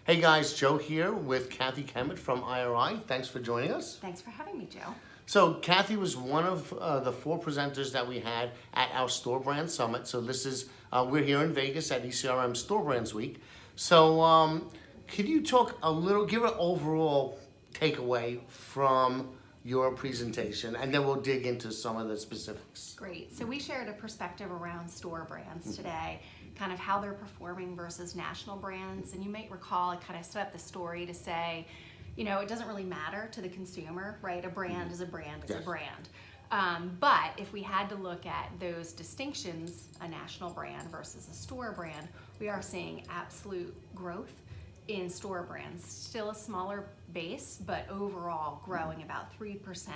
Hey guys, Joe here with Kathy Kemmet from IRI. Thanks for joining us. Thanks for having me, Joe. So Kathy was one of the 4 presenters that we had at our Store Brand Summit. So this is, we're here in Vegas at ECRM Store Brands Week. So could you talk a little, give an overall takeaway from your presentation, and then we'll dig into some of the specifics. Great. So we shared a perspective around store brands today, kind of how they're performing versus national brands. And you might recall I kind of set up the story to say, you know, it doesn't really matter to the consumer, right? A brand is a brand is a brand. But if we had to look at those distinctions, a national brand versus a store brand, we are seeing absolute growth in store brands. Still a smaller base, but overall growing about 3%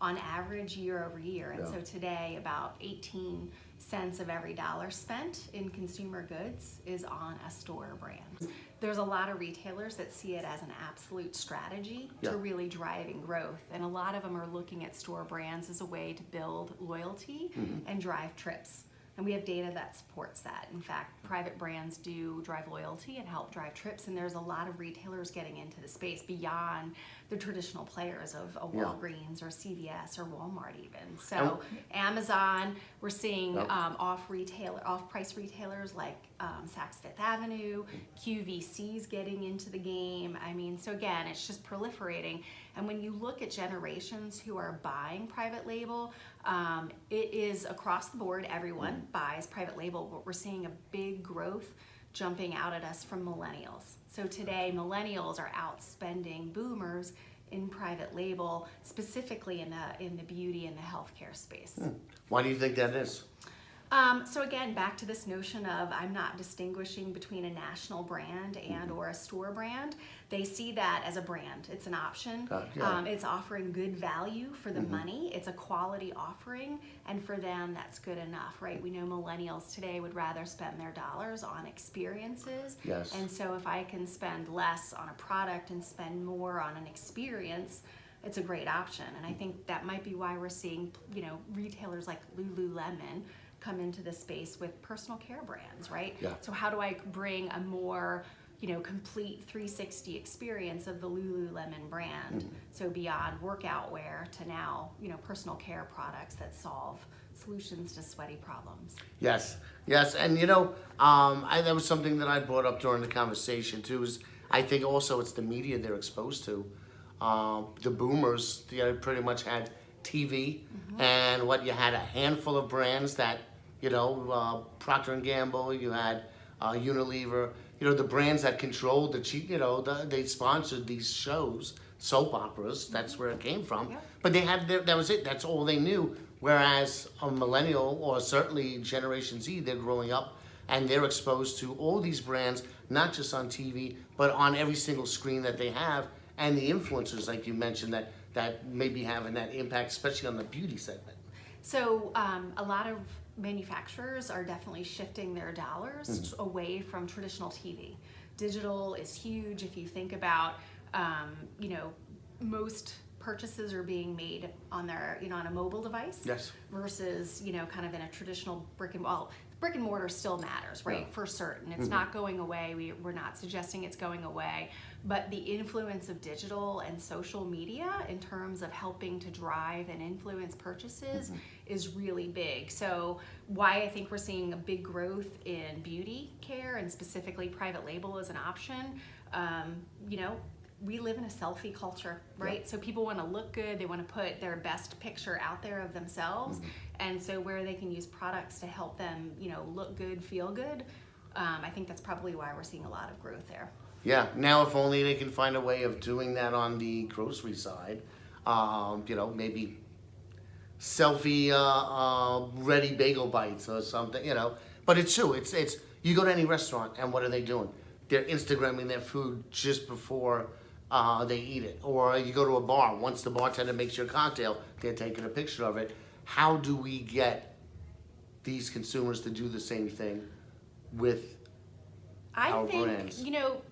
on average year over year. And so today about 18 cents of every dollar spent in consumer goods is on a store brand. There's a lot of retailers that see it as an absolute strategy to really driving growth. And a lot of them are looking at store brands as a way to build loyalty and drive trips. And we have data that supports that. In fact, private brands do drive loyalty and help drive trips, and there's a lot of retailers getting into the space beyond the traditional players of a Walgreens or CVS or Walmart even. So Amazon, we're seeing off-price retailers like Saks Fifth Avenue, QVC's getting into the game. I mean, so again, it's just proliferating. And when you look at generations who are buying private label, it is across the board, everyone buys private label, but we're seeing a big growth jumping out at us from millennials. So today, millennials are outspending boomers in private label, specifically in the beauty and the healthcare space. Why do you think that is? So again, back to this notion of I'm not distinguishing between a national brand and or a store brand. They see that as a brand. It's an option. It's offering good value for the money. It's a quality offering, and for them, that's good enough, right? We know millennials today would rather spend their dollars on experiences. Yes. And so if I can spend less on a product and spend more on an experience, it's a great option. And I think that might be why we're seeing, you know, retailers like Lululemon come into the space with personal care brands, right? So how do I bring a more, you know, complete 360 experience of the Lululemon brand? So beyond workout wear to now, you know, personal care products that solve solutions to sweaty problems. Yes, and you know, that was something that I brought up during the conversation too. Is I think also it's the media they're exposed to. The boomers, pretty much had TV, and what you had a handful of brands that, you know, Procter and Gamble, you had Unilever, you know, the brands that controlled they sponsored these shows, soap operas. That's where it came from. But they had that was it. That's all they knew. Whereas a millennial, or certainly Generation Z, they're growing up and they're exposed to all these brands, not just on TV, but on every single screen that they have, and the influencers, like you mentioned, that may be having that impact, especially on the beauty segment. So a lot of manufacturers are definitely shifting their dollars away from traditional TV. Digital is huge. If you think about, you know, most purchases are being made on their, you know, on a mobile device versus, you know, kind of in a traditional brick and mortar still matters, right? For certain. It's not going away. We're not suggesting it's going away. But the influence of digital and social media in terms of helping to drive and influence purchases is really big. So why I think we're seeing a big growth in beauty care and specifically private label as an option, you know, we live in a selfie culture, right? So people want to look good. They want to put their best picture out there of themselves. And so where they can use products to help them, you know, look good, feel good, I think that's probably why we're seeing a lot of growth there. Yeah, now if only they can find a way of doing that on the grocery side. You know, maybe selfie ready bagel bites or something, you know. But it's true, it's you go to any restaurant and what are they doing? They're Instagramming their food just before they eat it. Or you go to a bar, once the bartender makes your cocktail, they're taking a picture of it. How do we get these consumers to do the same thing with our brands? You know,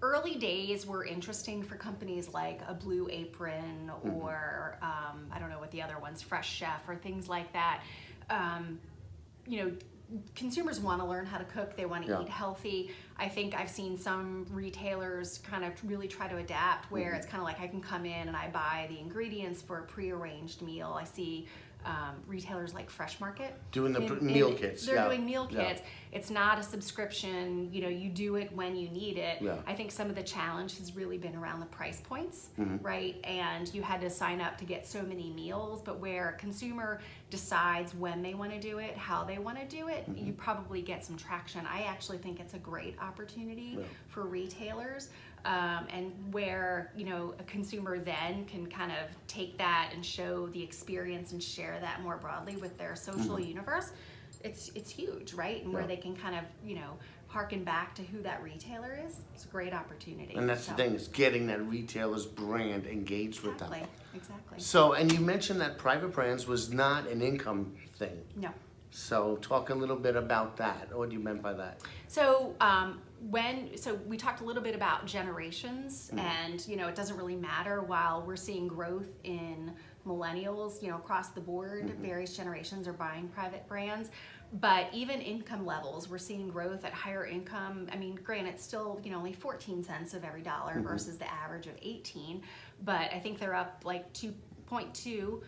early days were interesting for companies like a Blue Apron or I don't know what the other ones, Fresh Chef or things like that. You know, consumers want to learn how to cook. They want to Yeah. eat healthy. I think I've seen some retailers kind of really try to adapt where it's kind of like I can come in and I buy the ingredients for a prearranged meal. I see retailers like Fresh Market Doing the meal kits. They're Yeah. doing meal Yeah. kits. It's not a subscription. You do it when you need it. Yeah. I think some of the challenge has really been around the price points, Mm-hmm. right? And you had to sign up to get so many meals, but where a consumer decides when they want to do it, how they want to do it, Mm-hmm. you probably get some traction. I actually think it's a great opportunity for retailers. And where a consumer then can kind of take that and show the experience and share that more broadly with their social universe, it's huge, right? And where Yeah. they can kind of harken back to who that retailer is. It's a great opportunity. And that's the thing, is getting that retailer's brand engaged with them. Exactly. So, and you mentioned that private brands was not an income thing. No. So talk a little bit about that. What do you meant by that? So we talked a little bit about generations, and it doesn't really matter. While we're seeing growth in millennials, across the board, various generations are buying private brands. But even income levels, we're seeing growth at higher income. I mean, granted, still only 14 cents of every dollar versus the average of 18, but I think they're up like 2.2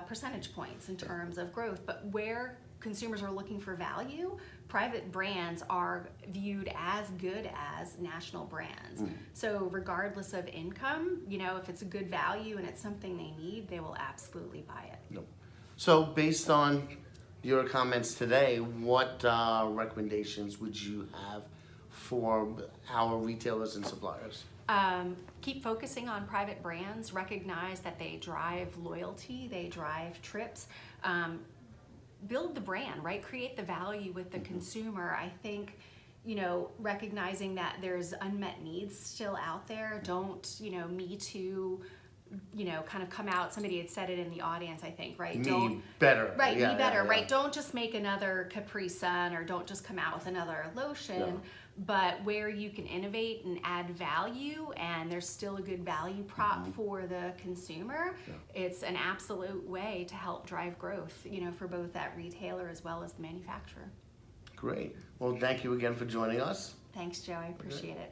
percentage points in terms of growth. But where consumers are looking for value, private brands are viewed as good as national brands. So regardless of income, if it's a good value and it's something they need, they will absolutely buy it. No. So based on your comments today, what recommendations would you have for our retailers and suppliers? Keep focusing on private brands. Recognize that they drive loyalty, they drive trips. Build the brand, right? Create the value with the consumer. I think, recognizing that there's unmet needs still out there. Don't, Me Too, kind of come out. Somebody had said it in the audience, I think, right? Me better. Right, Yeah, be better, yeah. right? Don't just make another Capri Sun, or don't just come out with another lotion, but where you can innovate and add value and there's still a good value prop for the consumer, it's an absolute way to help drive growth, for both that retailer as well as the manufacturer. Great. Well, thank you again for joining us. Thanks, Joe. I appreciate it.